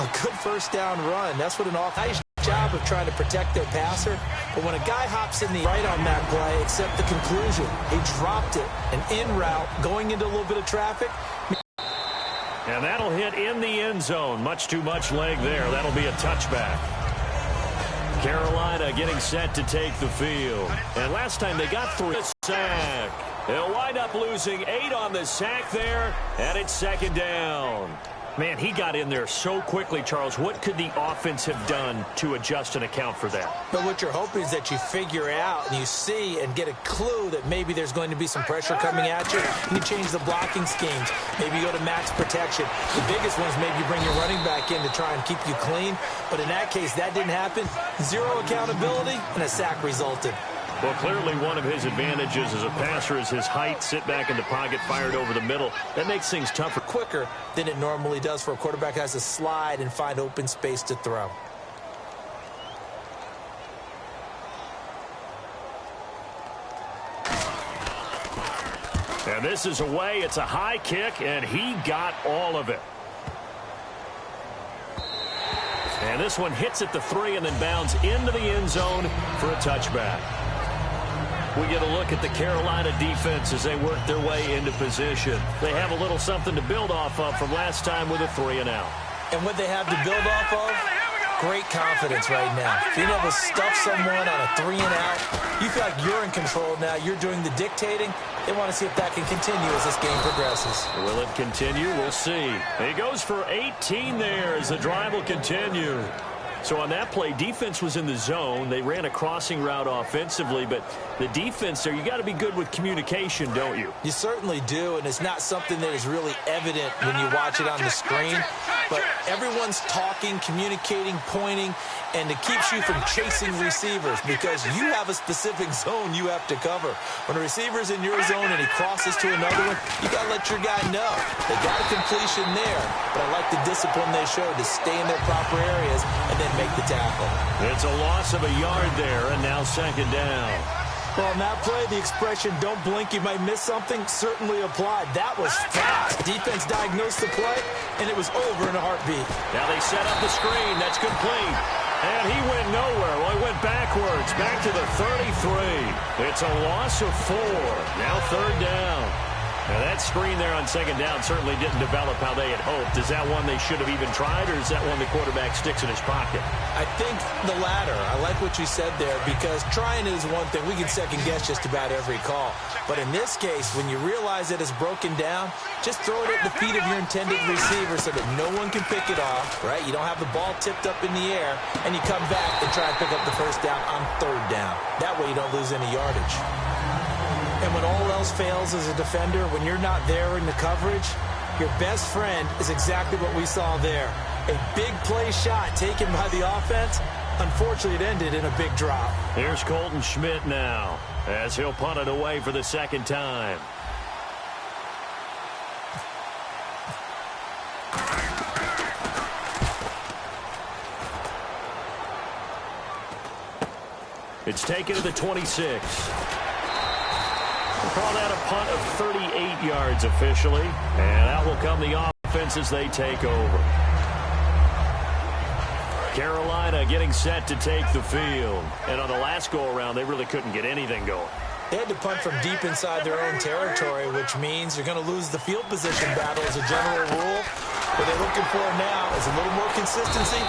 a good first down run. That's what an nice job of trying to protect their passer. But when a guy hops in the right on that play, accept the conclusion. He dropped it. An in route going into a little bit of traffic. And that'll hit in the end zone. Much too much leg there. That'll be a touchback. Carolina getting set to take the field. And last time they got through a sack. They'll wind up losing 8 on the sack there, and it's second down. Man, he got in there so quickly, Charles. What could the offense have done to adjust and account for that? But what you're hoping is that you figure out and you see and get a clue that maybe there's going to be some pressure coming at you. You change the blocking schemes. Maybe you go to max protection. The biggest one is maybe you bring your running back in to try and keep you clean. But in that case, that didn't happen. 0 accountability, and a sack resulted. Well, clearly one of his advantages as a passer is his height. Sit back in the pocket, fired over the middle. That makes things tougher. Quicker than it normally does for a quarterback who has to slide and find open space to throw. And this is away. It's a high kick, and he got all of it. And this one hits at the 3 and then bounds into the end zone for a touchback. We get a look at the Carolina defense as they work their way into position. They have a little something to build off of from last time with a 3 and out. And what they have to build off of? Great confidence right now. Being able to stuff someone on a 3 and out, you feel like you're in control now. You're doing the dictating. They want to see if that can continue as this game progresses. Will it continue? We'll see. He goes for 18 there as the drive will continue. So on that play, defense was in the zone. They ran a crossing route offensively, but the defense there, you got to be good with communication, don't you? You certainly do, and it's not something that is really evident when you watch it on the screen. But everyone's talking, communicating, pointing, and it keeps you from chasing receivers because you have a specific zone you have to cover. When a receiver's in your zone and he crosses to another one, you got to let your guy know. They got a completion there, but I like the discipline they showed to stay in their proper areas and then make the tackle. It's a loss of a yard there, and now second down. Well, on that play, the expression, don't blink, you might miss something, certainly applied. That was fast. Defense diagnosed the play, and it was over in a heartbeat. Now they set up the screen. That's complete. And he went nowhere. Well, he went backwards, back to the 33. It's a loss of 4. Now third down. Now that screen there on second down certainly didn't develop how they had hoped. Is that one they should have even tried, or is that one the quarterback sticks in his pocket? I think the latter. I like what you said there because trying is one thing. We can second guess just about every call. But in this case, when you realize that it's broken down, just throw it at the feet of your intended receiver so that no one can pick it off, right? You don't have the ball tipped up in the air, and you come back and try to pick up the first down on third down. That way you don't lose any yardage. And when all else fails as a defender, when you're not there in the coverage, your best friend is exactly what we saw there. A big play shot taken by the offense. Unfortunately, it ended in a big drop. Here's Colton Schmidt now as he'll punt it away for the second time. It's taken to the 26. We'll call that a punt of 38 yards officially. And out will come the offense as they take over. Carolina getting set to take the field. And on the last go-around, they really couldn't get anything going. They had to punt from deep inside their own territory, which means you're going to lose the field position battle as a general rule. What they're looking for now is a little more consistency,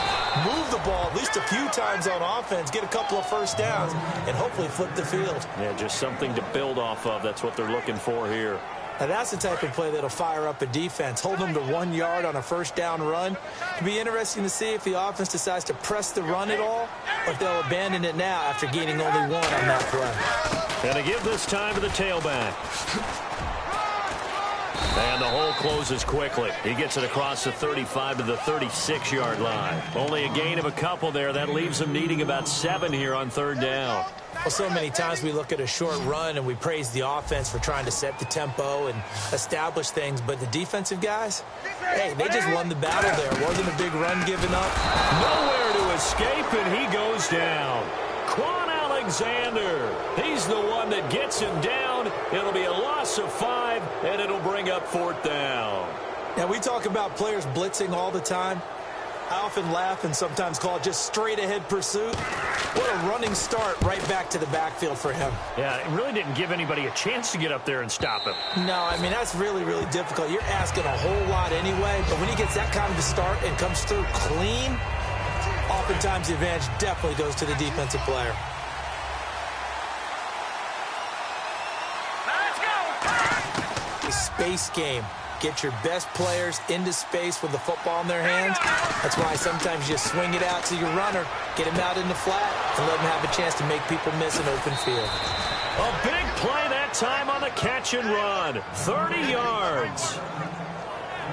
move the ball at least a few times on offense, get a couple of first downs, and hopefully flip the field. Yeah, just something to build off of. That's what they're looking for here. Now, that's the type of play that'll fire up a defense. Hold them to 1 yard on a first down run. It'll be interesting to see if the offense decides to press the run at all, or if they'll abandon it now after gaining only 1 on that play. And to give this time to the tailback. And the hole closes quickly. He gets it across the 35 to the 36-yard line. Only a gain of a couple there. That leaves them needing about 7 here on third down. Well, so many times we look at a short run and we praise the offense for trying to set the tempo and establish things. But the defensive guys, hey, they just won the battle there. Wasn't a big run given up. Nowhere to escape, and he goes down. Quan Alexander, he's the one that gets him down. It'll be a loss of 5, and it'll bring up fourth down. Now, we talk about players blitzing all the time. I often laugh and sometimes call it just straight-ahead pursuit. What a running start right back to the backfield for him. Yeah, it really didn't give anybody a chance to get up there and stop him. No, I mean, that's really, really difficult. You're asking a whole lot anyway, but when he gets that kind of a start and comes through clean, oftentimes the advantage definitely goes to the defensive player. A space game. Get your best players into space with the football in their hands. That's why sometimes you swing it out to your runner, get him out in the flat, and let him have a chance to make people miss an open field. A big play that time on the catch and run. 30 yards.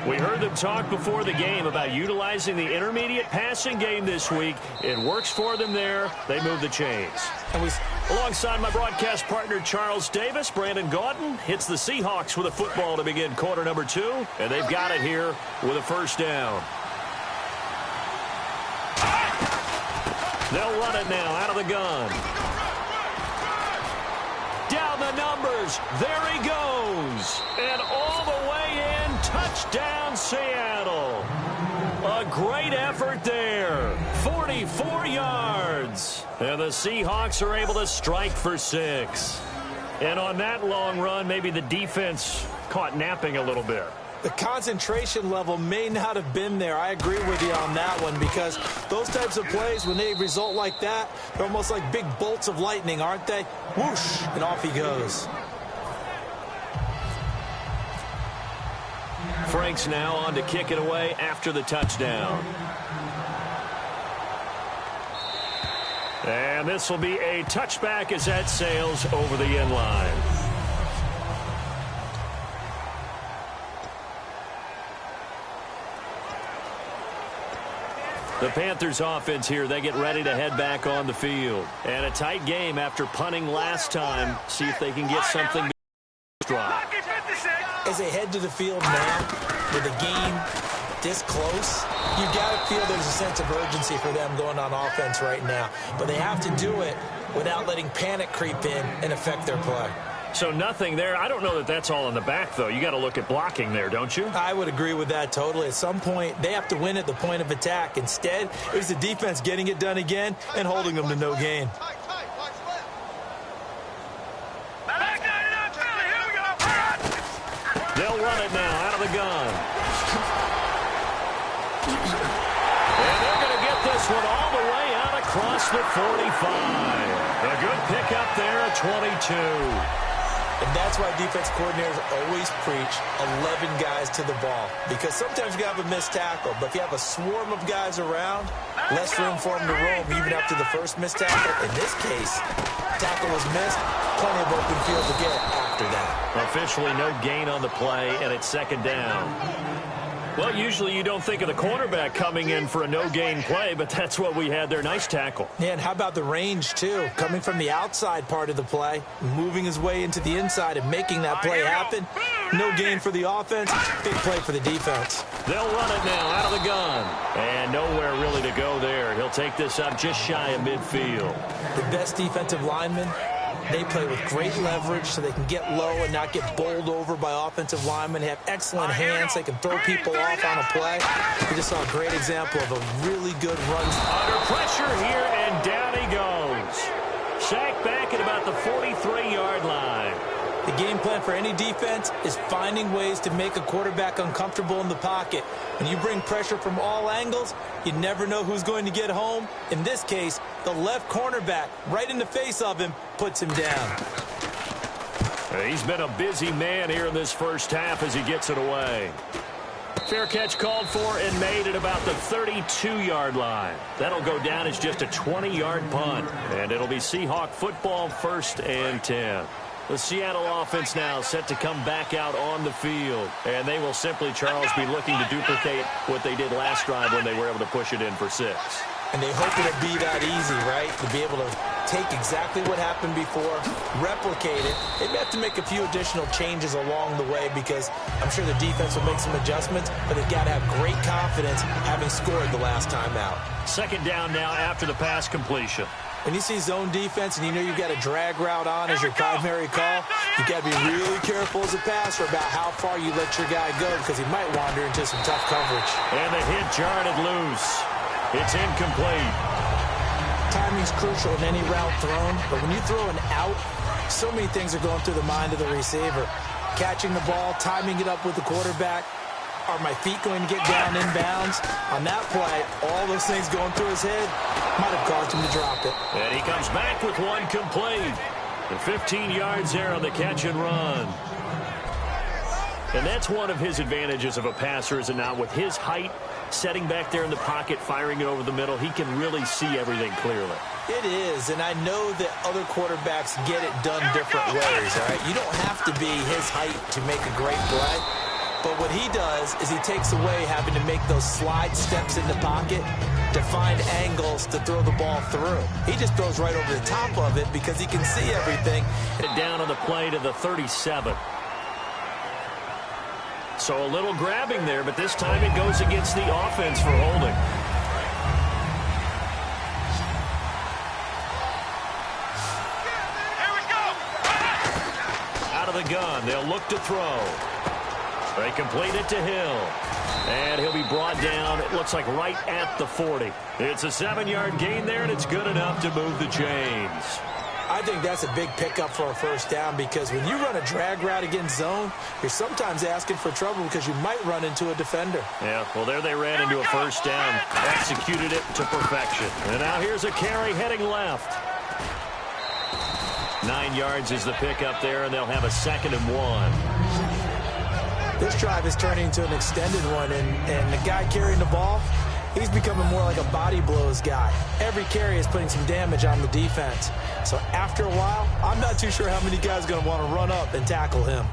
We heard them talk before the game about utilizing the intermediate passing game this week. It works for them there. They move the chains. Alongside my broadcast partner, Charles Davis, Brandon Gaudin hits the Seahawks with a football to begin quarter number 2, and they've got it here with a first down. They'll run it now out of the gun. Down the numbers. There he goes. And all the way in. Touchdown, Seattle. A great effort there. 44 yards. And the Seahawks are able to strike for 6. And on that long run, maybe the defense caught napping a little bit. The concentration level may not have been there. I agree with you on that one, because those types of plays, when they result like that, they're almost like big bolts of lightning, aren't they? Whoosh, and off he goes. Franks now on to kick it away after the touchdown. And this will be a touchback as that sails over the end line. The Panthers offense here, they get ready to head back on the field. And a tight game after punting last time. See if they can get something strong. As they head to the field now, with the game this close, you got to feel there's a sense of urgency for them going on offense right now. But they have to do it without letting panic creep in and affect their play. So nothing there. I don't know that that's all in the back, though. You got to look at blocking there, don't you? I would agree with that totally. At some point, they have to win at the point of attack. Instead, it was the defense getting it done again and holding them to no gain. They'll run it now out of the gun. And they're going to get this one all the way out across the 45. A good pickup there at 22. And that's why defense coordinators always preach 11 guys to the ball. Because sometimes you have a missed tackle, but if you have a swarm of guys around, less room for them to roam even after the first missed tackle. In this case, tackle was missed, plenty of open field to get after that. Officially no gain on the play, and it's second down. Well, usually you don't think of the cornerback coming in for a no-gain play, but that's what we had there. Nice tackle. Yeah, and how about the range, too? Coming from the outside part of the play, moving his way into the inside and making that play happen. No gain for the offense, big play for the defense. They'll run it now out of the gun. And nowhere really to go there. He'll take this up just shy of midfield. The best defensive linemen, they play with great leverage so they can get low and not get bowled over by offensive linemen. They have excellent hands. They can throw people off on a play. We just saw a great example of a really good run. Under pressure here, and down he goes. Sacked back at about the 43-yard line. The game plan for any defense is finding ways to make a quarterback uncomfortable in the pocket. When you bring pressure from all angles, you never know who's going to get home. In this case, the left cornerback, right in the face of him, puts him down. He's been a busy man here in this first half as he gets it away. Fair catch called for and made at about the 32-yard line. That'll go down as just a 20-yard punt. And it'll be Seahawk football, 1st and 10. The Seattle offense now set to come back out on the field. And they will simply, Charles, be looking to duplicate what they did last drive when they were able to push it in for 6. And they hope it'll be that easy, right? To be able to take exactly what happened before, replicate it. They may have to make a few additional changes along the way because I'm sure the defense will make some adjustments, but they've got to have great confidence having scored the last time out. Second down now after the pass completion. When you see zone defense and you know you've got a drag route on as your primary call, You got to be really careful as a passer about how far you let your guy go because he might wander into some tough coverage. And the hit jarred it loose. It's incomplete. Timing's crucial in any route thrown, but when you throw an out, so many things are going through the mind of the receiver. Catching the ball, timing it up with the quarterback. Are my feet going to get down in bounds? On that play, all those things going through his head might have caused him to drop it. And he comes back with one complete. And 15 yards there on the catch and run. And that's one of his advantages of a passer, is it not? With his height, setting back there in the pocket, firing it over the middle, he can really see everything clearly. It is, and I know that other quarterbacks get it done different ways, all right? You don't have to be his height to make a great play. But what he does is he takes away having to make those slide steps in the pocket to find angles to throw the ball through. He just throws right over the top of it because he can see everything. And down on the play to the 37. So a little grabbing there, but this time it goes against the offense for holding. Here we go. Out of the gun, they'll look to throw. They complete it to Hill. And he'll be brought down, it looks like right at the 40. It's a 7-yard gain there, and it's good enough to move the chains. I think that's a big pickup for a first down because when you run a drag route against zone, you're sometimes asking for trouble because you might run into a defender. Yeah, well, there they ran into a first down. Executed it to perfection. And now here's a carry heading left. 9 yards is the pickup there, and they'll have a 2nd and 1. This drive is turning into an extended one, and the guy carrying the ball, he's becoming more like a body blows guy. Every carry is putting some damage on the defense. So after a while, I'm not too sure how many guys are going to want to run up and tackle him.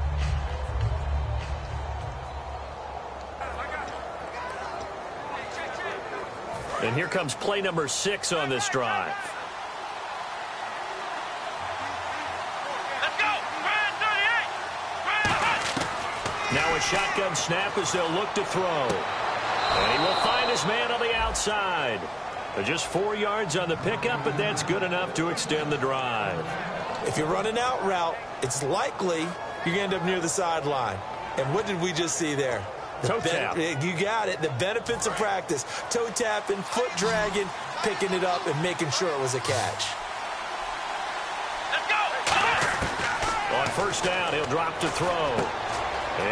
And here comes play number 6 on this drive. Now a shotgun snap as they'll look to throw. And he will find his man on the outside. Just 4 yards on the pickup, but that's good enough to extend the drive. If you're running out route, it's likely you're going to end up near the sideline. And what did we just see there? Toe tap. You got it. The benefits of practice. Toe tapping, foot dragging, picking it up, and making sure it was a catch. Let's go. On first down, he'll drop to throw.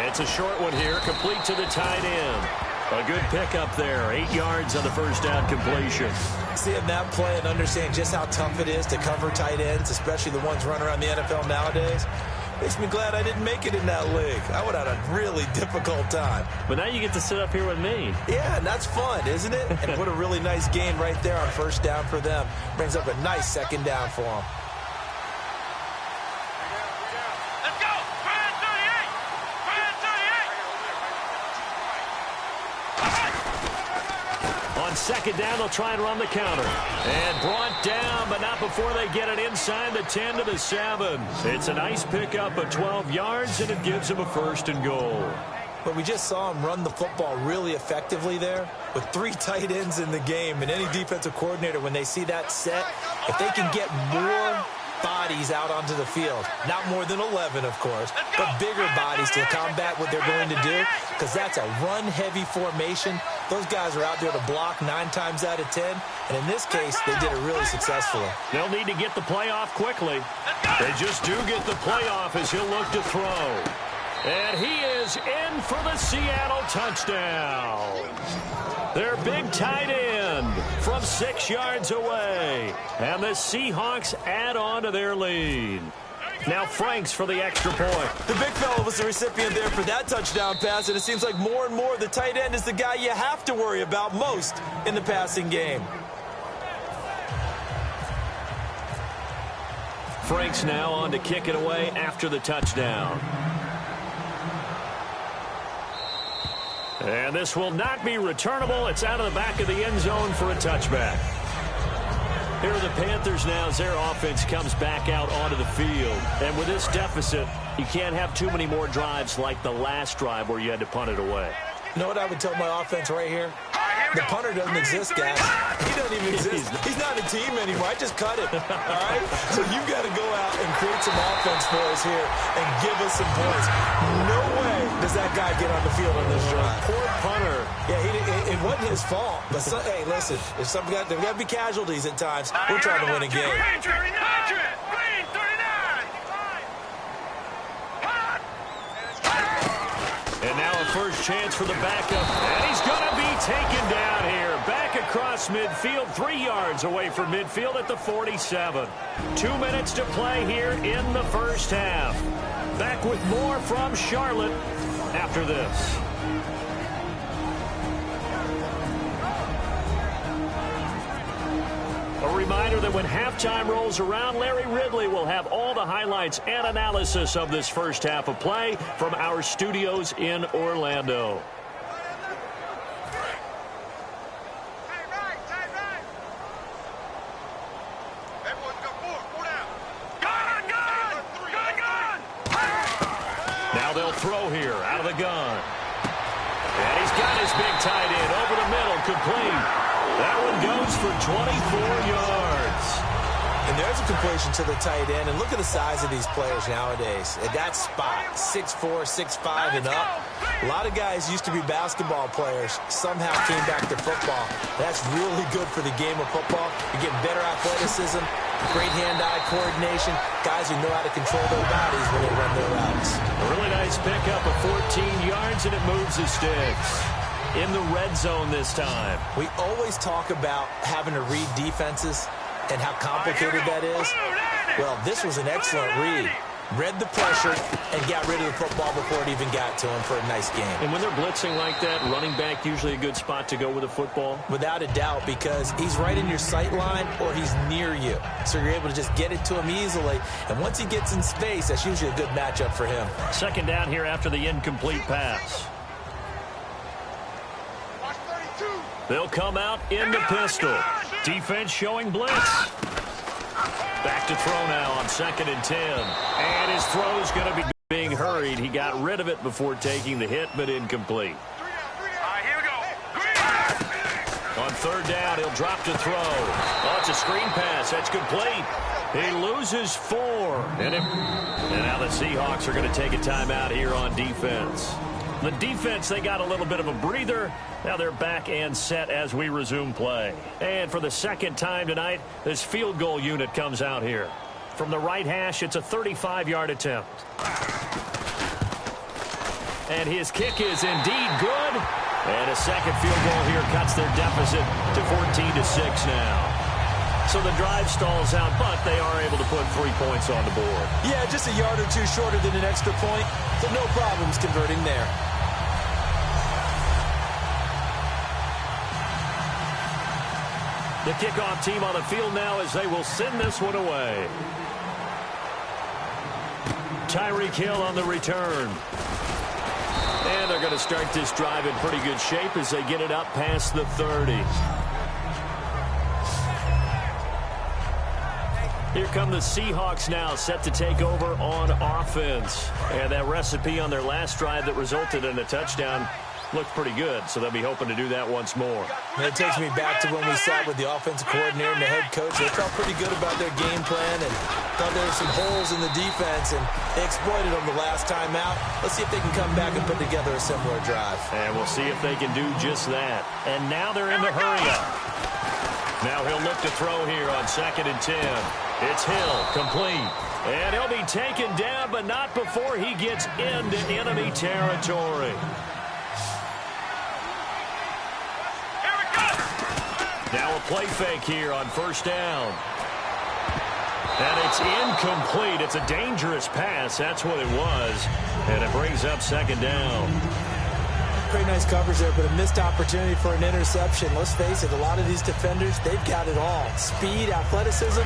It's a short one here, complete to the tight end. A good pickup there, 8 yards on the first down completion. Seeing that play and understanding just how tough it is to cover tight ends, especially the ones running around the NFL nowadays, makes me glad I didn't make it in that league. I would have had a really difficult time. But now you get to sit up here with me. Yeah, and that's fun, isn't it? And what a really nice gain right there on first down for them. Brings up a nice 2nd down for them. On 2nd down, they'll try and run the counter. And brought down, but not before they get it inside the 10 to the 7. It's a nice pickup of 12 yards, and it gives them a 1st and goal. But we just saw him run the football really effectively there with 3 tight ends in the game. And any defensive coordinator, when they see that set, if they can get more bodies out onto the field, not more than 11, of course, but bigger bodies to combat what they're going to do, because that's a run-heavy formation. Those guys are out there to block 9 times out of 10, and in this case, they did it really successfully. They'll need to get the play off quickly. They just do get the play off as he'll look to throw. And he is in for the Seattle touchdown. Their big tight end from 6 yards away. And the Seahawks add on to their lead. Now Franks for the extra point. The big fella was the recipient there for that touchdown pass, and it seems like more and more the tight end is the guy you have to worry about most in the passing game. Franks now on to kick it away after the touchdown. And this will not be returnable. It's out of the back of the end zone for a touchback. Here are the Panthers now as their offense comes back out onto the field. And with this deficit, you can't have too many more drives like the last drive where you had to punt it away. You know what I would tell my offense right here? The punter doesn't exist, guys. He doesn't even exist. He's not a team anymore. I just cut it, all right? So you've got to go out and create some offense for us here and give us some points. No way does that guy get on the field on this drive. Poor punter. Yeah, it wasn't his fault. But, hey, listen, if there's got to be casualties at times. We're trying to win a game. And now a first chance for the backup. And he's going to be taken down here. Back across midfield, 3 yards away from midfield at the 47. 2 minutes to play here in the first half. Back with more from Charlotte after this. A reminder that when halftime rolls around, Larry Ridley will have all the highlights and analysis of this first half of play from our studios in Orlando. Now they'll throw here out of the gun. And he's got his big tight end over the middle, complete. That one goes for 24 yards. And there's a completion to the tight end. And look at the size of these players nowadays. At that spot, 6'4", 6'5", and up. A lot of guys used to be basketball players. Somehow came back to football. That's really good for the game of football. You're getting better athleticism, great hand-eye coordination. Guys who know how to control their bodies when they run their routes. A really nice pickup of 14 yards, and it moves the sticks. In the red zone this time. We always talk about having to read defenses and how complicated that is. Well, this was an excellent read. Read the pressure and got rid of the football before it even got to him for a nice game. And when they're blitzing like that, running back usually a good spot to go with a football? Without a doubt, because he's right in your sight line or he's near you. So you're able to just get it to him easily. And once he gets in space, that's usually a good matchup for him. Second down here after the incomplete pass. They'll come out in the pistol. Defense showing blitz. Back to throw now on 2nd and 10. And his throw is going to be being hurried. He got rid of it before taking the hit, but incomplete. On 3rd down, he'll drop to throw. Oh, it's a screen pass. That's complete. He loses 4. And now the Seahawks are going to take a timeout here on defense. The defense, they got a little bit of a breather. Now they're back and set as we resume play. And for the second time tonight, this field goal unit comes out here. From the right hash, it's a 35-yard attempt. And his kick is indeed good. And a second field goal here cuts their deficit to 14-6 now. So the drive stalls out, but they are able to put 3 points on the board. Yeah, just a yard or two shorter than an extra point. So no problems converting there. The kickoff team on the field now as they will send this one away. Tyreek Hill on the return. And they're going to start this drive in pretty good shape as they get it up past the 30. Here come the Seahawks now, set to take over on offense. And that recipe on their last drive that resulted in a touchdown looked pretty good, so they'll be hoping to do that once more. And it takes me back to when we sat with the offensive coordinator and the head coach. They felt pretty good about their game plan and thought there were some holes in the defense, and they exploited them the last time out. Let's see if they can come back and put together a similar drive. And we'll see if they can do just that. And now they're in the hurry-up. Now he'll look to throw here on 2nd and 10. It's Hill, complete. And he'll be taken down, but not before he gets into enemy territory. Now a play fake here on 1st down. And it's incomplete. It's a dangerous pass. That's what it was. And it brings up 2nd down. Pretty nice coverage there, but a missed opportunity for an interception. Let's face it, a lot of these defenders, they've got it all. Speed, athleticism,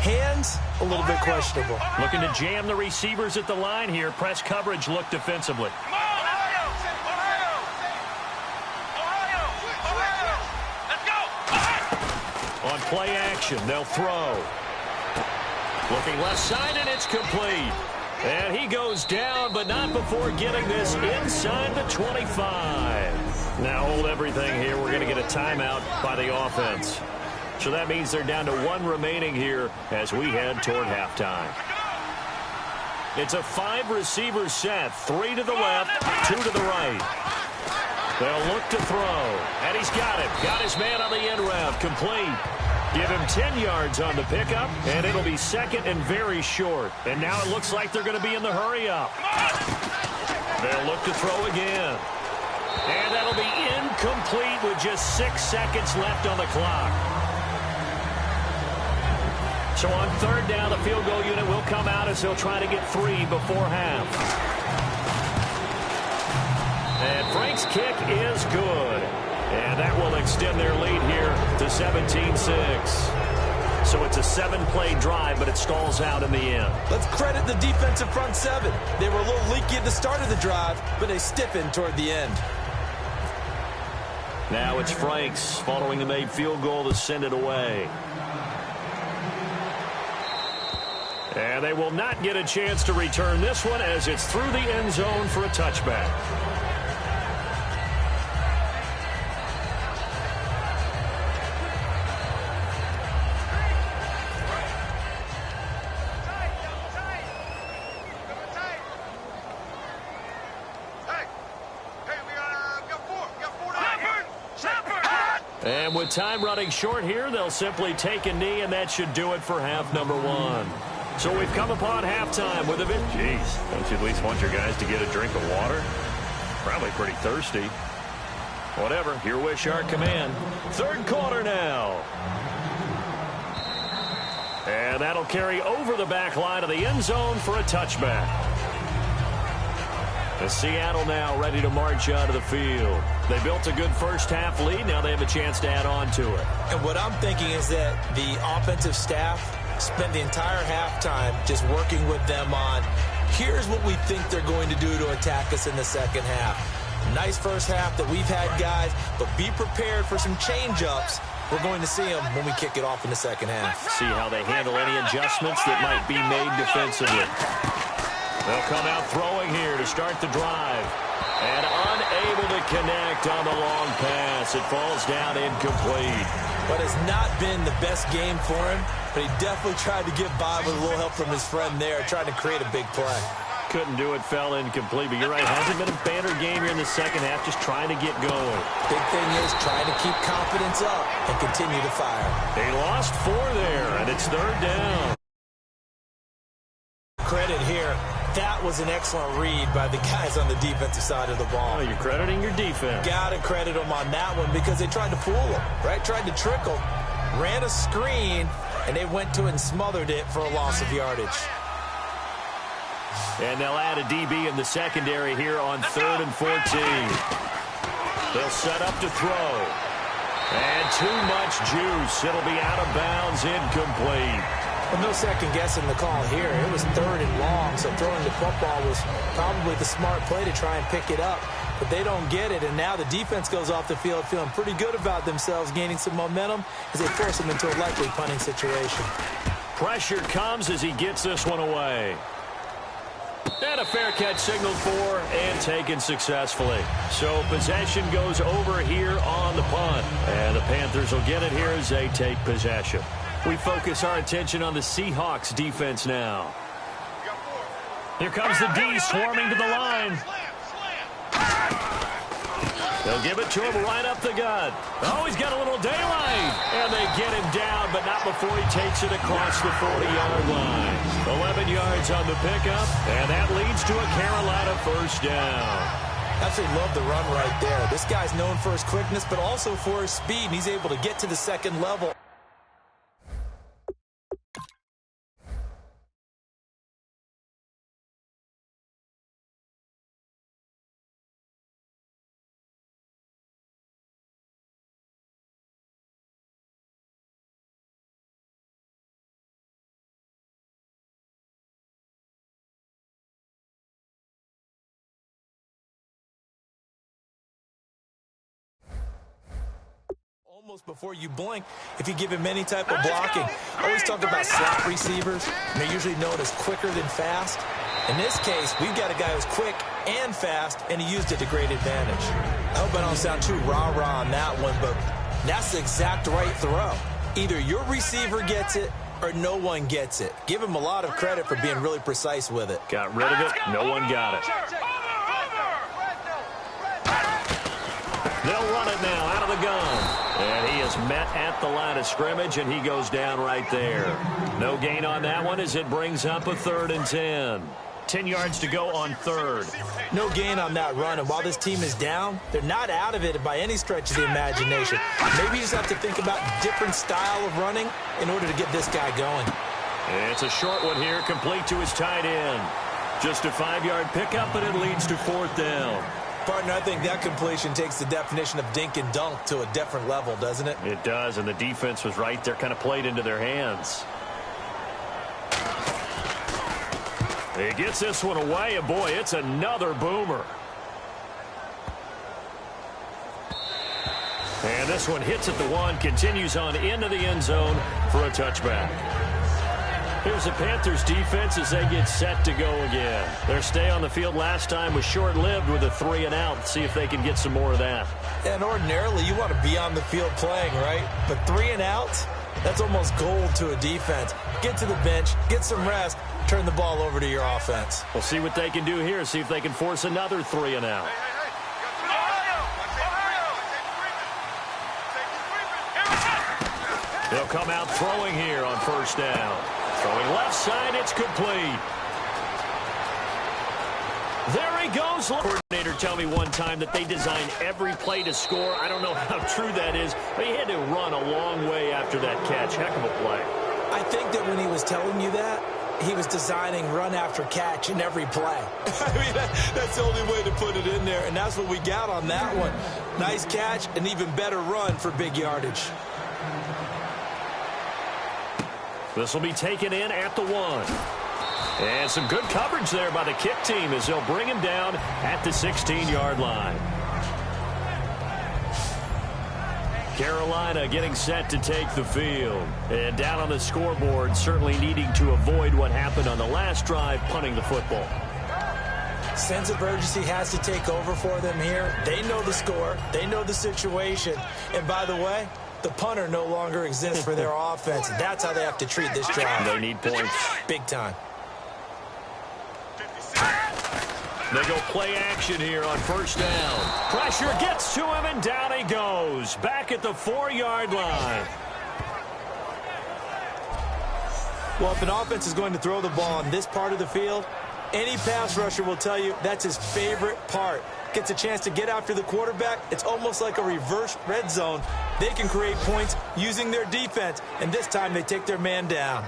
hands, a little bit questionable. Looking to jam the receivers at the line here. Press coverage look defensively. On play action, they'll throw. Looking left side, and it's complete. And he goes down, but not before getting this inside the 25. Now hold everything here. We're going to get a timeout by the offense. So that means they're down to 1 remaining here as we head toward halftime. It's a 5-receiver set. 3 to the left, 2 to the right. They'll look to throw. And he's got it. Got his man on the end route. Complete. Give him 10 yards on the pickup, and it'll be second and very short. And now it looks like they're going to be in the hurry-up. They'll look to throw again. And that'll be incomplete with just 6 seconds left on the clock. So on third down, the field goal unit will come out as they'll try to get 3 before half. And Frank's kick is good. And that will extend their lead here to 17-6. So it's a 7-play drive, but it stalls out in the end. Let's credit the defensive front 7. They were a little leaky at the start of the drive, but they stiffened toward the end. Now it's Franks following the made field goal to send it away. And they will not get a chance to return this one as it's through the end zone for a touchback. And with time running short here, they'll simply take a knee, and that should do it for half number 1. So we've come upon halftime with a bit. Jeez, don't you at least want your guys to get a drink of water? Probably pretty thirsty. Whatever, your wish, our command. Third quarter now. And that'll carry over the back line of the end zone for a touchback. The Seattle now ready to march out of the field. They built a good first half lead. Now they have a chance to add on to it. And what I'm thinking is that the offensive staff spent the entire halftime just working with them on, here's what we think they're going to do to attack us in the second half. Nice first half that we've had, guys, but be prepared for some change-ups. We're going to see them when we kick it off in the second half. See how they handle any adjustments that might be made defensively. They'll come out throwing here to start the drive. And unable to connect on the long pass. It falls down incomplete. But it's not been the best game for him, but he definitely tried to get by with a little help from his friend there, trying to create a big play. Couldn't do it, fell incomplete. But you're right, hasn't been a banner game here in the second half, just trying to get going. Big thing is trying to keep confidence up and continue to fire. They lost 4 there, and it's third down. Credit here. That was an excellent read by the guys on the defensive side of the ball. Oh, you're crediting your defense. Got to credit them on that one because they tried to fool them, right? Tried to trick them. Ran a screen, and they went to it and smothered it for a loss of yardage. And they'll add a DB in the secondary here on 3rd and 14. They'll set up to throw. And too much juice. It'll be out of bounds, incomplete. Well, no second guessing the call here. It was 3rd and long, so throwing the football was probably the smart play to try and pick it up. But they don't get it, and now the defense goes off the field feeling pretty good about themselves, gaining some momentum as they force them into a likely punting situation. Pressure comes as he gets this one away. And a fair catch signaled for and taken successfully. So possession goes over here on the punt. And the Panthers will get it here as they take possession. We focus our attention on the Seahawks defense now. Here comes the D swarming to the line. They'll give it to him right up the gut. Oh, he's got a little daylight. And they get him down, but not before he takes it across the 40-yard line. 11 yards on the pickup, and that leads to a Carolina first down. Absolutely love the run right there. This guy's known for his quickness, but also for his speed, and he's able to get to the second level. Almost before you blink, if you give him any type of blocking. I always talk about slot receivers, and they're usually known as quicker than fast. In this case, we've got a guy who's quick and fast, and he used it to great advantage. I hope I don't sound too rah-rah on that one, but that's the exact right throw. Either your receiver gets it or no one gets it. Give him a lot of credit for being really precise with it. Got rid of it. No one got it. They'll run it now out of the gun. And he is met at the line of scrimmage, and he goes down right there. No gain on that one as it brings up a 3rd and 10. 10 yards to go on 3rd. No gain on that run, and while this team is down, they're not out of it by any stretch of the imagination. Maybe you just have to think about different style of running in order to get this guy going. It's a short one here, complete to his tight end. Just a 5-yard pickup, and it leads to 4th down. Partner, I think that completion takes the definition of dink and dunk to a different level, doesn't it? It does, and the defense was right there, kind of played into their hands. He gets this one away, and boy, it's another boomer. And this one hits at the 1, continues on into the end zone for a touchback. Here's the Panthers defense as they get set to go again. Their stay on the field last time was short-lived with a 3-and-out. See if they can get some more of that. And ordinarily, you want to be on the field playing, right? But 3-and-outs, that's almost gold to a defense. Get to the bench, get some rest, turn the ball over to your offense. We'll see what they can do here, see if they can force another 3-and-out. They'll come out throwing here on 1st down. Throwing left side, it's complete. There he goes. Coordinator tell me one time that they design every play to score. I don't know how true that is, but he had to run a long way after that catch. Heck of a play. I think that when he was telling you that, he was designing run after catch in every play. I mean, that's the only way to put it in there, and that's what we got on that one. Nice catch, an even better run for big yardage. This will be taken in at the 1. And some good coverage there by the kick team as they'll bring him down at the 16-yard line. Carolina getting set to take the field. And down on the scoreboard, certainly needing to avoid what happened on the last drive, punting the football. Sense of urgency has to take over for them here. They know the score. They know the situation. And by the way, the punter no longer exists for their offense. That's how they have to treat this drive. They need points. Big time. They go play action here on 1st down. Pressure gets to him, and down he goes. Back at the 4-yard line. Well, if an offense is going to throw the ball on this part of the field, any pass rusher will tell you that's his favorite part. Gets a chance to get after the quarterback. It's almost like a reverse red zone. They can create points using their defense, and this time they take their man down.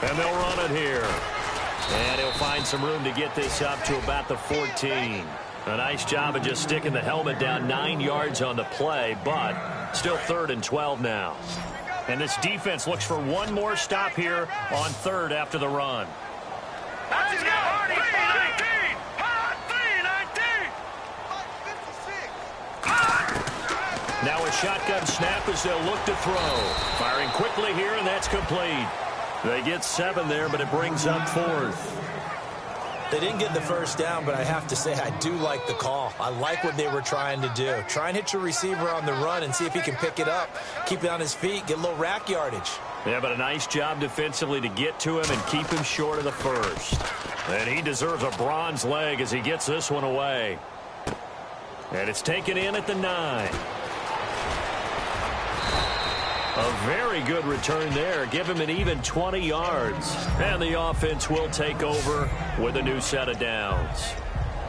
And they'll run it here. And he'll find some room to get this up to about the 14. A nice job of just sticking the helmet down 9 yards on the play, but still 3rd and 12 now. And this defense looks for one more stop here on 3rd after the run. Let's go! 3-19! Now a shotgun snap as they'll look to throw. Firing quickly here, and that's complete. They get 7 there, but it brings up 4th. They didn't get the 1st down, but I have to say I do like the call. I like what they were trying to do. Try and hit your receiver on the run and see if he can pick it up. Keep it on his feet, get a little rack yardage. Yeah, but a nice job defensively to get to him and keep him short of the 1st. And he deserves a bronze leg as he gets this one away. And it's taken in at the 9. A very good return there. Give him an even 20 yards. And the offense will take over with a new set of downs.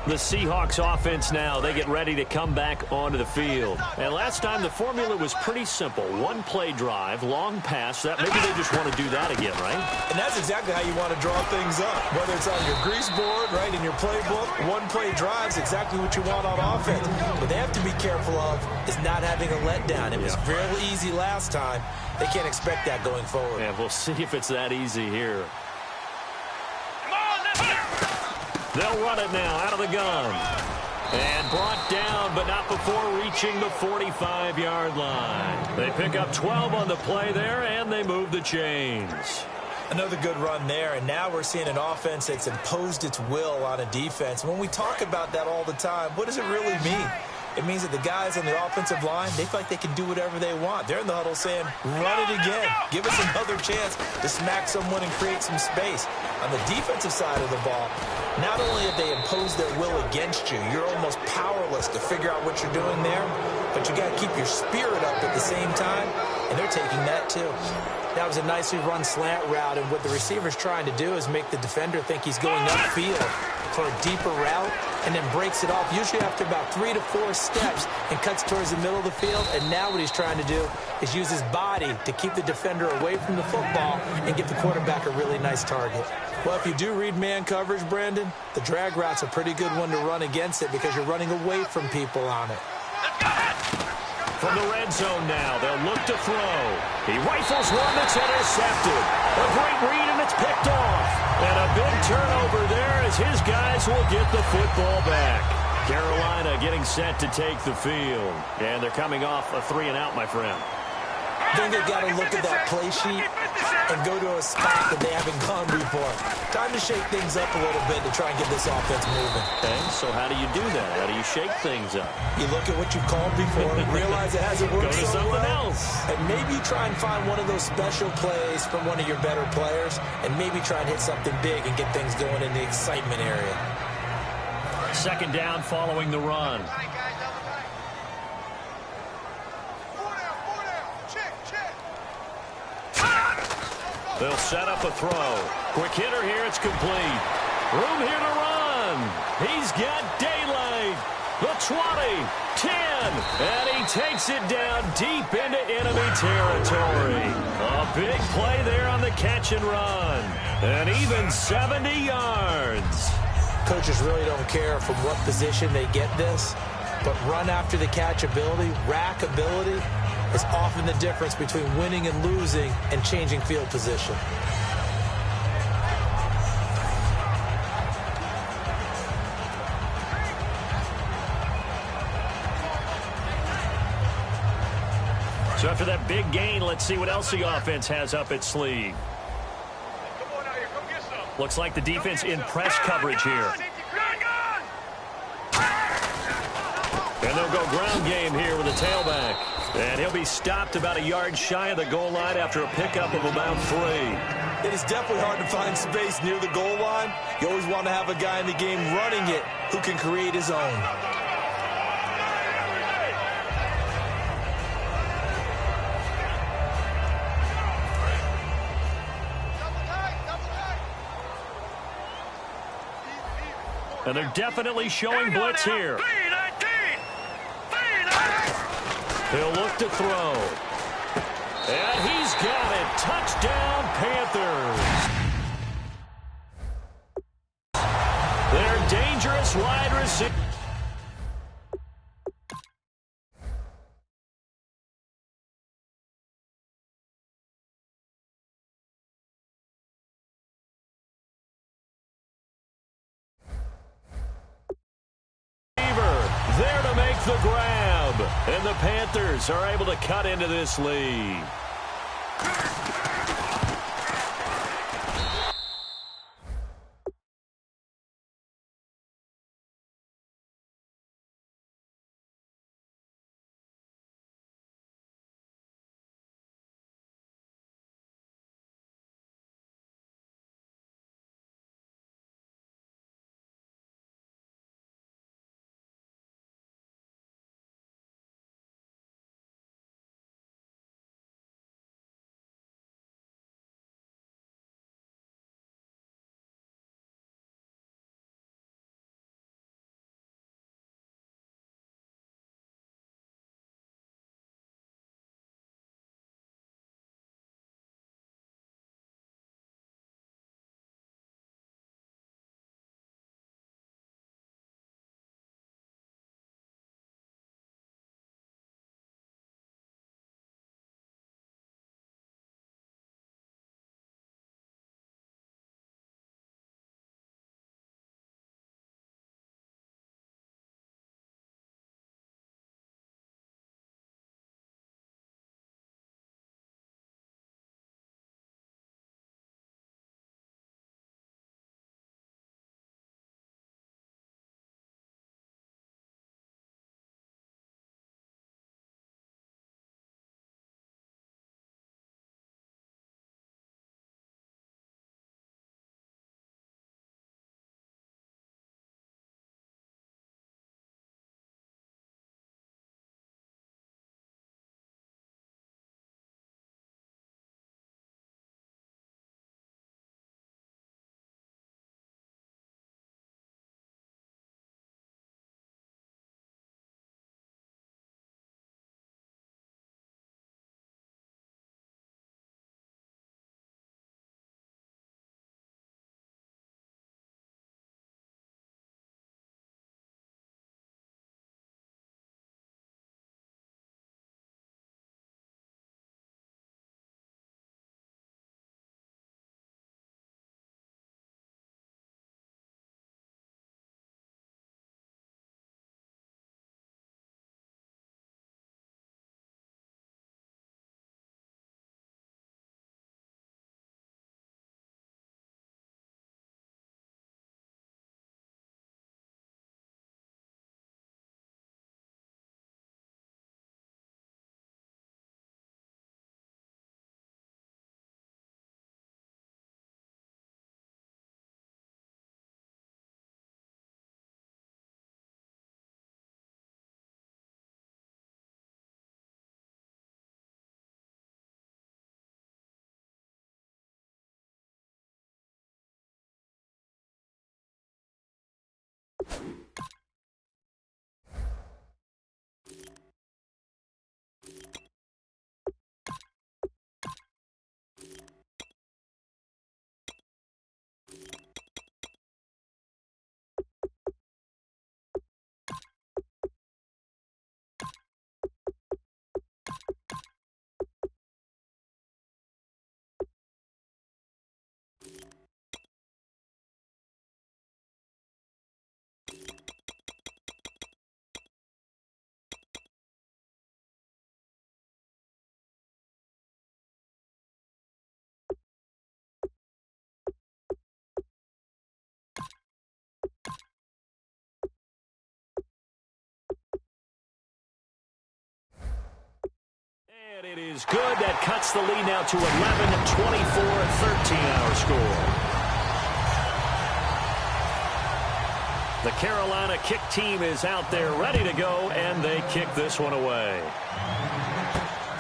The Seahawks offense now, they get ready to come back onto the field. And last time the formula was pretty simple. 1-play drive, long pass. That maybe they just want to do that again, right? And that's exactly how you want to draw things up. Whether it's on your grease board, right, in your playbook, 1-play drive is exactly what you want on offense. What they have to be careful of is not having a letdown. It was real easy last time. They can't expect that going forward. Yeah, we'll see if it's that easy here. They'll run it now out of the gun. And brought down, but not before reaching the 45-yard line. They pick up 12 on the play there, and they move the chains. Another good run there, and now we're seeing an offense that's imposed its will on a defense. When we talk about that all the time, what does it really mean? It means that the guys on the offensive line, they feel like they can do whatever they want. They're in the huddle saying, run it again. Give us another chance to smack someone and create some space. On the defensive side of the ball, not only have they imposed their will against you, you're almost powerless to figure out what you're doing there, but you got to keep your spirit up at the same time, and they're taking that too. That was a nicely run slant route, and what the receiver's trying to do is make the defender think he's going upfield for a deeper route, and then breaks it off, usually after about 3 to 4 steps, and cuts towards the middle of the field. And now what he's trying to do is use his body to keep the defender away from the football and give the quarterback a really nice target. Well, if you do read man coverage, Brandon, the drag route's a pretty good one to run against it because you're running away from people on it. From the red zone now, they'll look to throw. He rifles one that's intercepted. A great read, and it's picked off. And a big turnover there as his guys will get the football back. Carolina getting set to take the field. And they're coming off a 3-and-out, my friend. I think they've got to look at that play sheet and go to a spot that they haven't gone before. Time to shake things up a little bit to try and get this offense moving. Okay, so how do you do that? How do you shake things up? You look at what you've called before, realize it hasn't worked Go to so something well, else. and maybe you try and find one of those special plays from one of your better players, and maybe try and hit something big and get things going in the excitement area. Second down following the run. They'll set up a throw. Quick hitter here. It's complete. Room here to run. He's got daylight. The 20, 10, and he takes it down deep into enemy territory. A big play there on the catch and run. And even 70 yards. Coaches really don't care from what position they get this, but run after the catch ability, rack ability, is often the difference between winning and losing and changing field position. So after that big gain, let's see what else the offense has up its sleeve. Looks like the defense in press coverage here. And they'll go ground game here with a tailback. And he'll be stopped about a yard shy of the goal line after a pickup of about 3. It is definitely hard to find space near the goal line. You always want to have a guy in the game running it who can create his own. And they're definitely showing blitz here. He'll look to throw. And he's got it. Touchdown, Panthers. They're dangerous wide receivers. There to make the grab. And the Panthers are able to cut into this lead. is good. That cuts the lead now to 11, 24, 13 our score. The Carolina kick team is out there ready to go, and they kick this one away.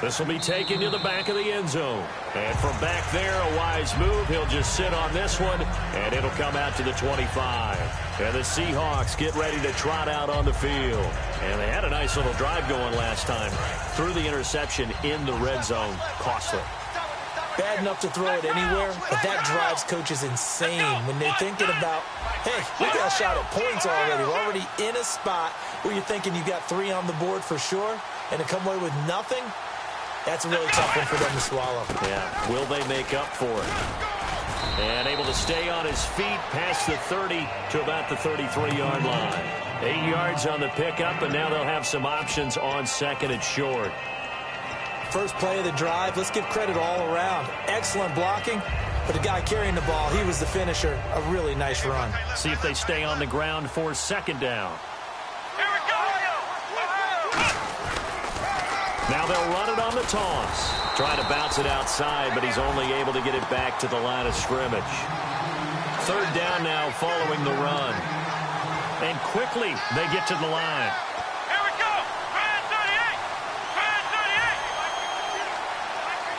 This will be taken to the back of the end zone. And from back there, a wise move. He'll just sit on this one, and it'll come out to the 25. And the Seahawks get ready to trot out on the field. And they had a nice little drive going last time. Threw the interception in the red zone. Costly. Bad enough to throw it anywhere, but that drives coaches insane when they're thinking about, hey, we got a shot at points already. We're already in a spot where you're thinking you got 3 on the board for sure, and to come away with nothing, that's a really tough one for them to swallow. Yeah, will they make up for it? And able to stay on his feet past the 30 to about the 33-yard line. 8 yards on the pickup, and now they'll have some options on second and short. First play of the drive, let's give credit all around. Excellent blocking, but the guy carrying the ball, he was the finisher. A really nice run. See if they stay on the ground for second down. Here we go. Now they'll run it on the toss. Trying to bounce it outside, but he's only able to get it back to the line of scrimmage. Third down now following the run. And quickly they get to the line.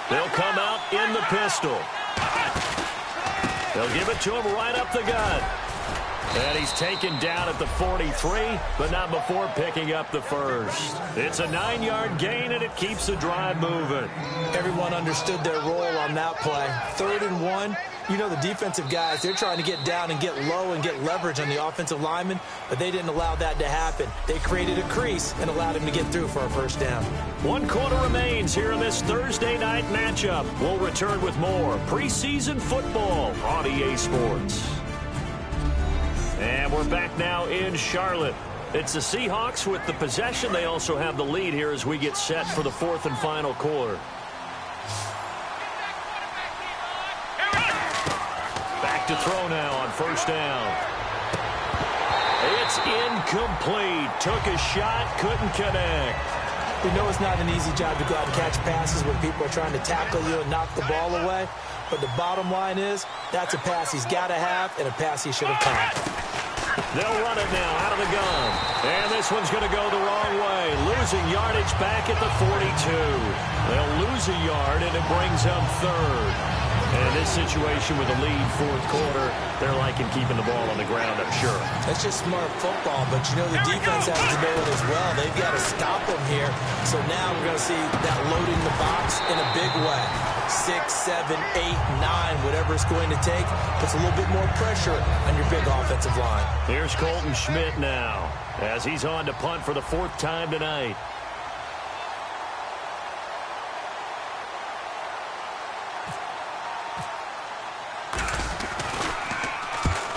They'll come out in the pistol. They'll give it to him right up the gut. And he's taken down at the 43, but not before picking up the first. It's a 9-yard gain, and it keeps the drive moving. Everyone understood their role on that play. 3rd and 1. You know the defensive guys, they're trying to get down and get low and get leverage on the offensive lineman, but they didn't allow that to happen. They created a crease and allowed him to get through for a first down. 1 quarter remains here in this Thursday night matchup. We'll return with more preseason football on EA Sports. And we're back now in Charlotte. It's the Seahawks with the possession. They also have the lead here as we get set for the 4th and final quarter. Back to throw now on first down. It's incomplete. Took a shot, couldn't connect. We know it's not an easy job to go out and catch passes when people are trying to tackle you and knock the ball away. But the bottom line is, that's a pass he's got to have and a pass he should have caught. They'll run it now out of the gun. And this one's going to go the wrong way. Losing yardage back at the 42. They'll lose a yard, and it brings them 3rd. And in this situation with a lead 4th quarter, they're liking keeping the ball on the ground, I'm sure. That's just smart football, but you know the defense has to know it as well. They've got to stop him here. So now we're going to see that loading the box in a big way. 6, 7, 8, 9, whatever it's going to take, puts a little bit more pressure on your big offensive line. Here's Colton Schmidt now as he's on to punt for the 4th time tonight.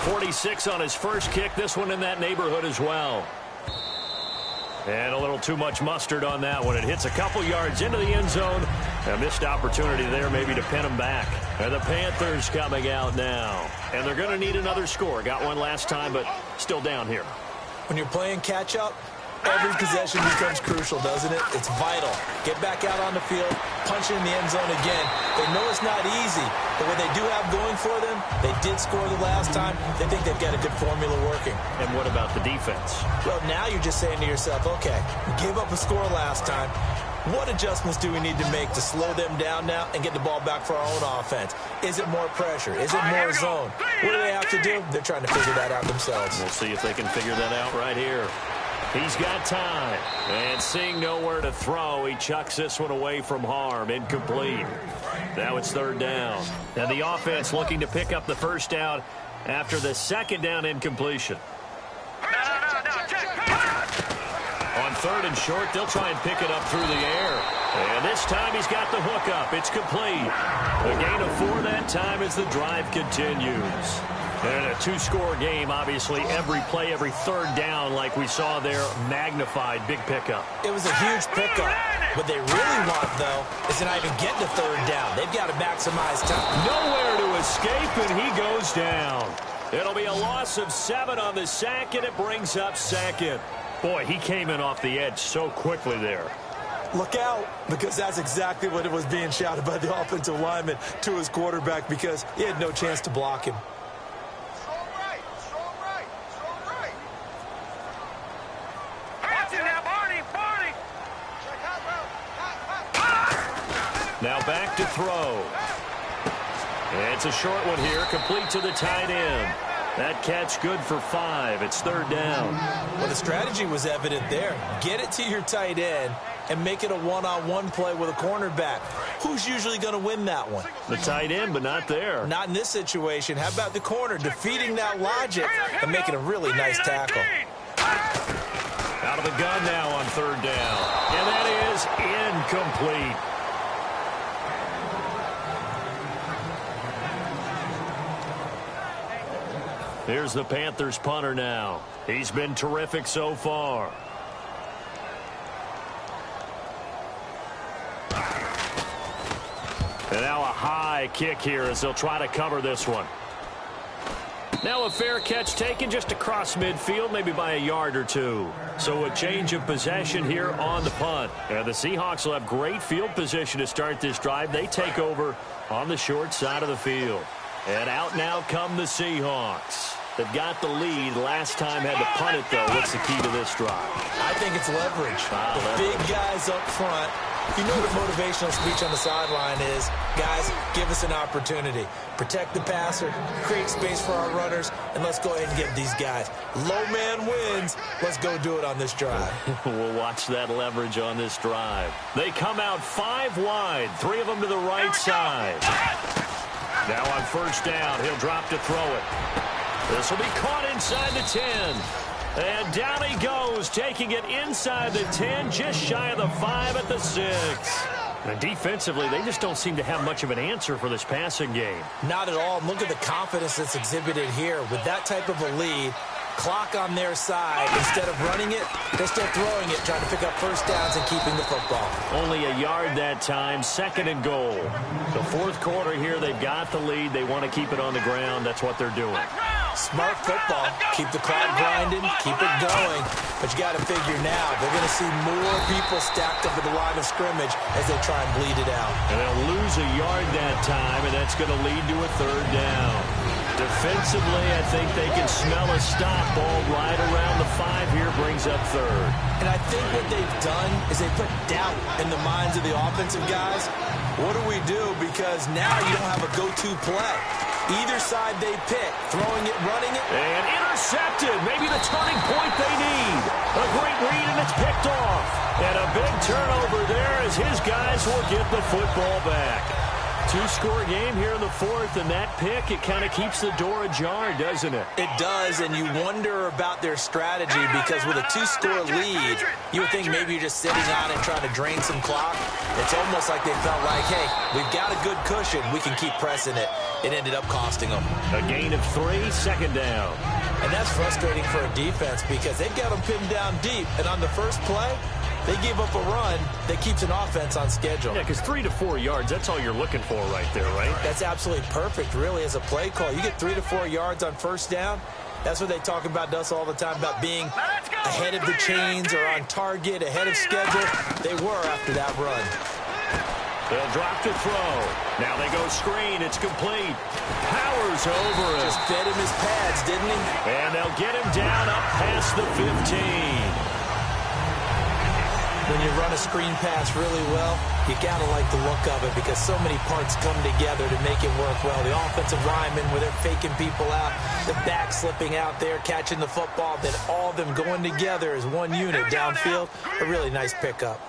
46 on his first kick. This one in that neighborhood as well. And a little too much mustard on that one. It hits a couple yards into the end zone. A missed opportunity there maybe to pin him back. And the Panthers coming out now. And they're going to need another score. Got one last time, but still down here. When you're playing catch-up, every possession becomes crucial, doesn't it? It's vital. Get back out on the field, punch it in the end zone again. They know it's not easy, but what they do have going for them, they did score the last time. They think they've got a good formula working. And what about the defense? Well, now you're just saying to yourself, okay, we gave up a score last time. What adjustments do we need to make to slow them down now and get the ball back for our own offense? Is it more pressure? Is it more zone? What do they have to do? They're trying to figure that out themselves. We'll see if they can figure that out right here. He's got time. And seeing nowhere to throw, he chucks this one away from harm. Incomplete. Now it's 3rd down. And the offense looking to pick up the first down after the 2nd down incompletion. On 3rd and short, they'll try and pick it up through the air. And this time he's got the hook up. It's complete. A gain of 4 that time as the drive continues. And a 2-score game, obviously, every play, every 3rd down, like we saw there, magnified, big pickup. It was a huge pickup. What they really want, though, is to not even get to 3rd down. They've got to maximize time. Nowhere to escape, and he goes down. It'll be a loss of 7 on the sack, and it brings up 2nd. Boy, he came in off the edge so quickly there. Look out, because that's exactly what it was being shouted by the offensive lineman to his quarterback, because he had no chance to block him. Strong right, strong right, strong right. Hands in now, Barney, Barney. Check out, bro. Now back to throw. It's a short one here, complete to the tight end. That catch good for 5. It's 3rd down. Well, the strategy was evident there. Get it to your tight end and make it a one-on-one play with a cornerback. Who's usually going to win that one? The tight end, but not there. Not in this situation. How about the corner defeating that logic and making a really nice tackle? Out of the gun now on 3rd down. And that is incomplete. Here's the Panthers punter now. He's been terrific so far. And now a high kick here as they'll try to cover this one. Now a fair catch taken just across midfield, maybe by a yard or 2. So a change of possession here on the punt. And the Seahawks will have great field position to start this drive. They take over on the short side of the field. And out now come the Seahawks. They've got the lead. Last time had to punt it, though. What's the key to this drive? I think it's leverage. The big guys up front. You know the motivational speech on the sideline is, guys, give us an opportunity. Protect the passer, create space for our runners, and let's go ahead and get these guys. Low man wins. Let's go do it on this drive. We'll watch that leverage on this drive. They come out 5 wide, 3 of them to the right side. Now on 1st down, he'll drop to throw it. This will be caught inside the 10. And down he goes, taking it inside the 10, just shy of the 5 at the 6. And defensively, they just don't seem to have much of an answer for this passing game. Not at all. Look at the confidence that's exhibited here. With that type of a lead, clock on their side, instead of running it, they're still throwing it, trying to pick up 1st downs and keeping the football. Only a yard that time, 2nd and goal. The 4th quarter here, they've got the lead. They want to keep it on the ground. That's what they're doing. Smart football. Keep the clock grinding, keep it going. But you got to figure now, they're going to see more people stacked up at the line of scrimmage as they try and bleed it out. And they'll lose a yard that time, and that's going to lead to a 3rd down. Defensively, I think they can smell a stop. Ball right around the 5 here, brings up 3rd. And I think what they've done is they put doubt in the minds of the offensive guys. What do we do? Because now you don't have a go-to play. Either side they pick, throwing it, running it. And intercepted. Maybe the turning point they need. A great read, and it's picked off. And a big turnover there as his guys will get the football back. 2-score game here in the 4th, and that pick, it kind of keeps the door ajar, doesn't it? It does, and you wonder about their strategy because with a 2-score lead, you would think maybe you're just sitting on it trying to drain some clock. It's almost like they felt like, hey, we've got a good cushion. We can keep pressing it. It ended up costing them. A gain of 3, 2nd down. And that's frustrating for a defense because they've got them pinned down deep, and on the first play, they gave up a run that keeps an offense on schedule. Yeah, because 3 to 4 yards, that's all you're looking for right there, right? That's absolutely perfect, really, as a play call. You get 3 to 4 yards on 1st down. That's what they talk about to us all the time, about being ahead of the chains or on target, ahead of schedule. They were after that run. They'll drop to throw. Now they go screen. It's complete. Powers over him. Just fed him his pads, didn't he? And they'll get him down up past the 15. When you run a screen pass really well, you got to like the look of it because so many parts come together to make it work well. The offensive linemen, where they're faking people out, the back slipping out there, catching the football, then all of them going together as one unit downfield. A really nice pickup.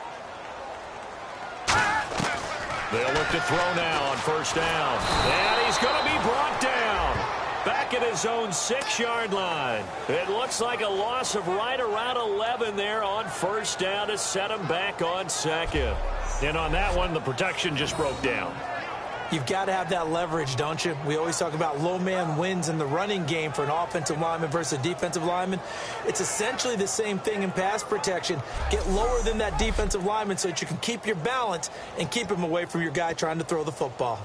They'll look to throw now on 1st down. And he's going to be brought down. Back at his own 6-yard line. It looks like a loss of right around 11 there on 1st down to set him back on 2nd. And on that one, the protection just broke down. You've got to have that leverage, don't you? We always talk about low man wins in the running game for an offensive lineman versus a defensive lineman. It's essentially the same thing in pass protection. Get lower than that defensive lineman so that you can keep your balance and keep him away from your guy trying to throw the football.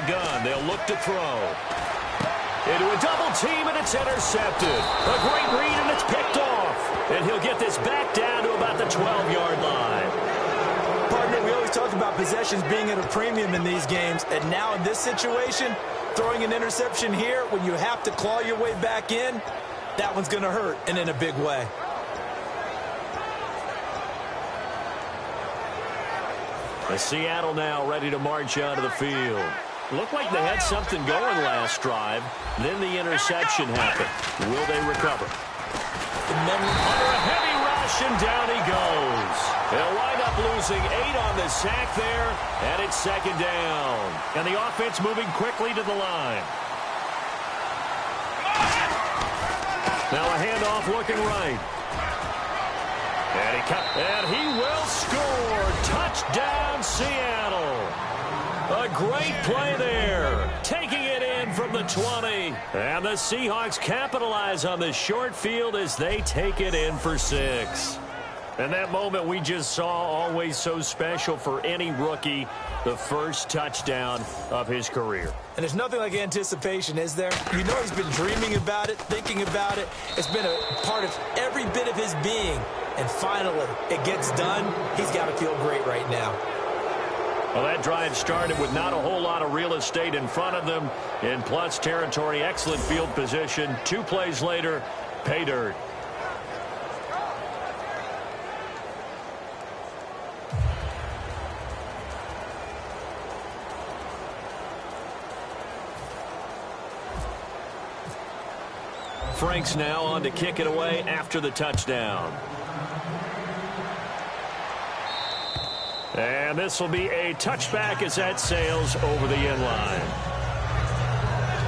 gun. They'll look to throw. Into a double team, and it's intercepted. A great read, and it's picked off. And he'll get this back down to about the 12-yard line. Partner, we always talk about possessions being at a premium in these games, and now in this situation, throwing an interception here when you have to claw your way back in, that one's going to hurt, and in a big way. The Seattle now ready to march out of the field. Looked like they had something going last drive. Then the interception happened. Will they recover? Under a heavy rush, and down he goes. They'll wind up losing 8 on the sack there, and it's second down. And the offense moving quickly to the line. Now a handoff looking right. And he will score. Touchdown, Seattle. A great play there. Taking it in from the 20. And the Seahawks capitalize on the short field as they take it in for 6. And that moment we just saw, always so special for any rookie, the first touchdown of his career. And there's nothing like anticipation, is there? You know he's been dreaming about it, thinking about it. It's been a part of every bit of his being. And finally, it gets done. He's got to feel great right now. Well, that drive started with not a whole lot of real estate in front of them. In plus territory, excellent field position. 2 plays later, pay dirt. Frank's now on to kick it away after the touchdown. And this will be a touchback as that sails over the end line.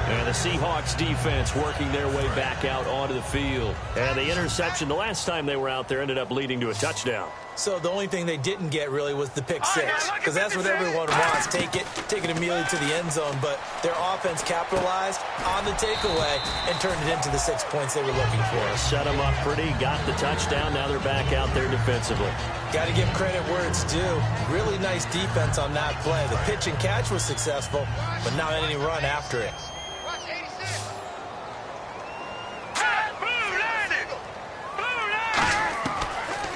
And the Seahawks defense working their way back out onto the field. And the interception the last time they were out there ended up leading to a touchdown. So the only thing they didn't get really was the pick 6, because that's what everyone wants. Take it immediately to the end zone. But their offense capitalized on the takeaway and turned it into the 6 points they were looking for. Yeah, set them up pretty, got the touchdown. Now they're back out there defensively. Got to give credit where it's due. Really nice defense on that play. The pitch and catch was successful, but not any run after it.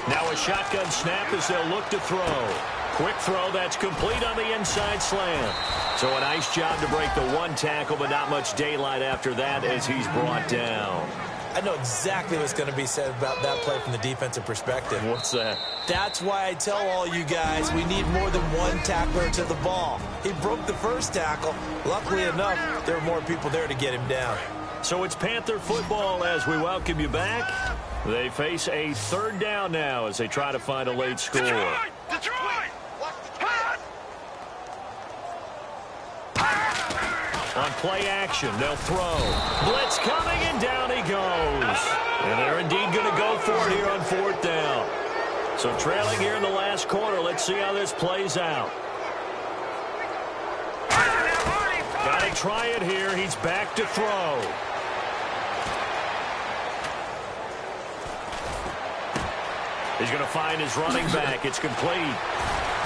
Now a shotgun snap as they'll look to throw. Quick throw, that's complete on the inside slant. So a nice job to break the 1 tackle, but not much daylight after that as he's brought down. I know exactly what's going to be said about that play from the defensive perspective. What's that? That's why I tell all you guys we need more than 1 tackler to the ball. He broke the first tackle. Luckily enough, there were more people there to get him down. So it's Panther football as we welcome you back. They face a 3rd down now as they try to find a late score. Detroit! On play action, they'll throw. Blitz coming, and down he goes. And they're indeed going to go for it here on 4th down. So trailing here in the last quarter, let's see how this plays out. Got to try it here. He's back to throw. He's going to find his running back. It's complete.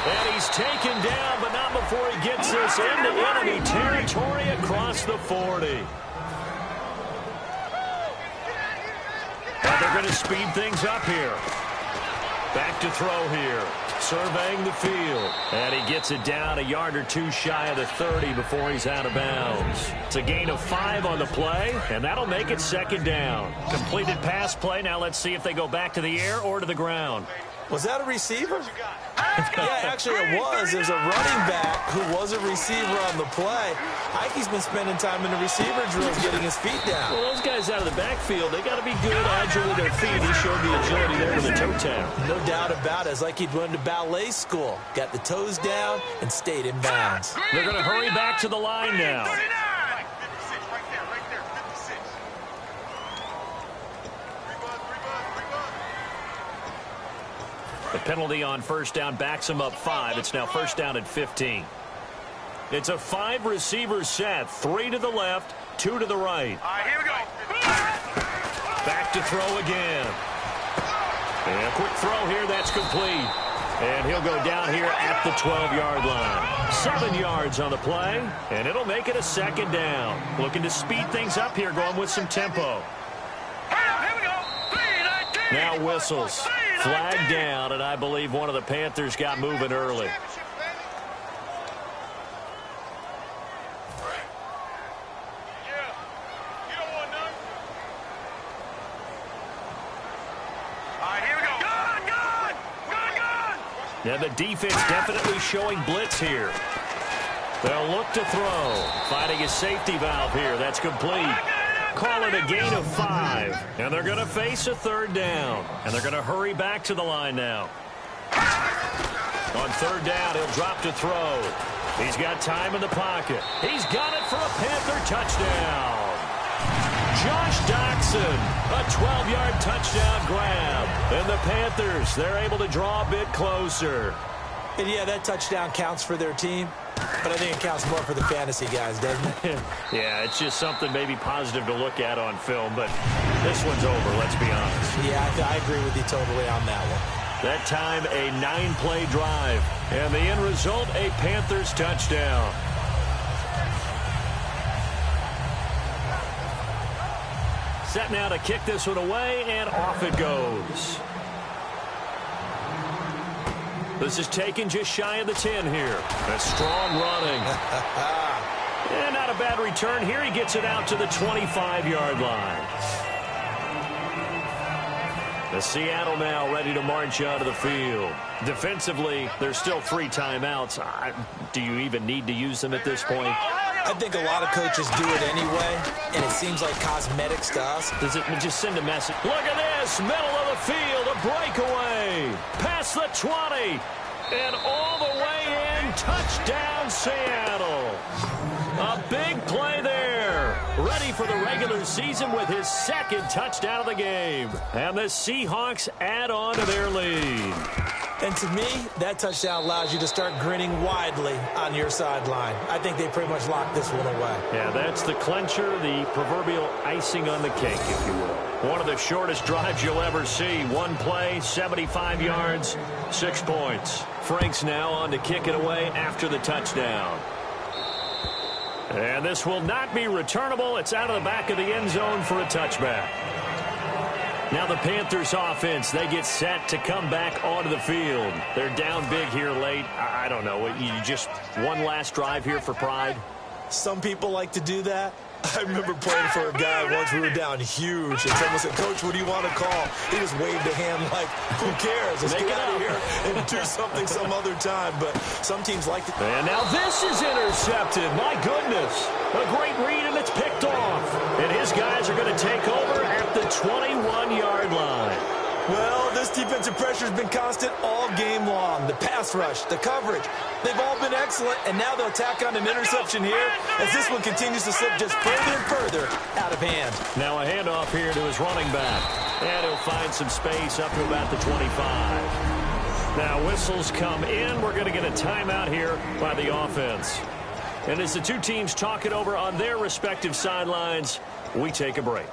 And he's taken down, but not before he gets this into enemy territory across the 40. And they're going to speed things up here. Back to throw here. Surveying the field. And he gets it down a yard or 2 shy of the 30 before he's out of bounds. It's a gain of 5 on the play, and that'll make it 2nd down. Completed pass play. Now let's see if they go back to the air or to the ground. Was that a receiver? Yeah, actually it was. There's a running back who was a receiver on the play. Ikey's been spending time in the receiver drills getting his feet down. Well, those guys out of the backfield, they got to be good, agile with their feet. He showed the agility there with the toe tap. No doubt about it. It's like he'd went to ballet school. Got the toes down and stayed in bounds. They're going to hurry back to the line now. 56, right there, 56. The penalty on 1st down backs him up 5. It's now 1st down at 15. It's a 5-receiver set. 3 to the left, 2 to the right. All right, here we go. Back to throw again. And a quick throw here, that's complete. And he'll go down here at the 12-yard line. 7 yards on the play, and it'll make it a second down. Looking to speed things up here, going with some tempo. Now whistles. Flag down, and I believe one of the Panthers got moving early. And the defense definitely showing blitz here. They'll look to throw. Finding a safety valve here. That's complete. Call it a gain of 5. And they're going to face a third down. And they're going to hurry back to the line now. On third down, he'll drop to throw. He's got time in the pocket. He's got it for a Panther touchdown. Josh Doxson, a 12-yard touchdown grab. And the Panthers, they're able to draw a bit closer. And yeah, that touchdown counts for their team, but I think it counts more for the fantasy guys, doesn't it? Yeah, it's just something maybe positive to look at on film, but this one's over, let's be honest. Yeah, I agree with you totally on that one. That time, a 9-play drive, and the end result, a Panthers touchdown. Set now to kick this one away, and off it goes. This is taken just shy of the 10 here. That's strong running. And not a bad return here. He gets it out to the 25-yard line. The Seattle now ready to march out of the field. Defensively, there's still 3 timeouts. Do you even need to use them at this point? I think a lot of coaches do it anyway, and it seems like cosmetics to us. Does it just send a message? Look at this, middle of the field, a breakaway. Past the 20, and all the way in, touchdown Seattle. A big play there. Ready for the regular season with his 2nd touchdown of the game. And the Seahawks add on to their lead. And to me, that touchdown allows you to start grinning widely on your sideline. I think they pretty much locked this one away. Yeah, that's the clincher, the proverbial icing on the cake, if you will. One of the shortest drives you'll ever see. 1 play, 75 yards, 6 points. Frank's now on to kick it away after the touchdown. And this will not be returnable. It's out of the back of the end zone for a touchback. Now the Panthers offense, they get set to come back onto the field. They're down big here late. I don't know. You just one last drive here for pride? Some people like to do that. I remember playing for a guy once. We were down huge, and someone said, "Coach, what do you want to call?" He just waved a hand like, "Who cares? Let's get out of here and do something some other time." But some teams like to. And now this is intercepted. My goodness. A great read, and it's picked off. And his guys are going to take over at the 21-yard line. Well, this defensive pressure has been constant all game long. The pass rush, the coverage, they've all been excellent, and now they'll tack on an interception here as this one continues to slip just further and further out of hand. Now a handoff here to his running back, and he'll find some space up to about the 25. Now whistles come in. We're going to get a timeout here by the offense. And as the two teams talk it over on their respective sidelines, we take a break.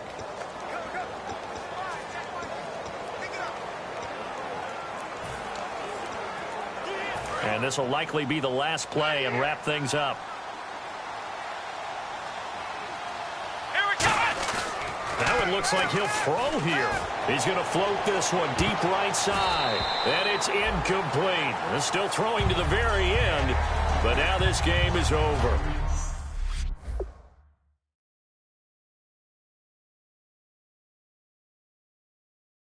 And this will likely be the last play and wrap things up. Now it looks like he'll throw here. He's going to float this one deep right side. And it's incomplete. And still throwing to the very end. But now this game is over.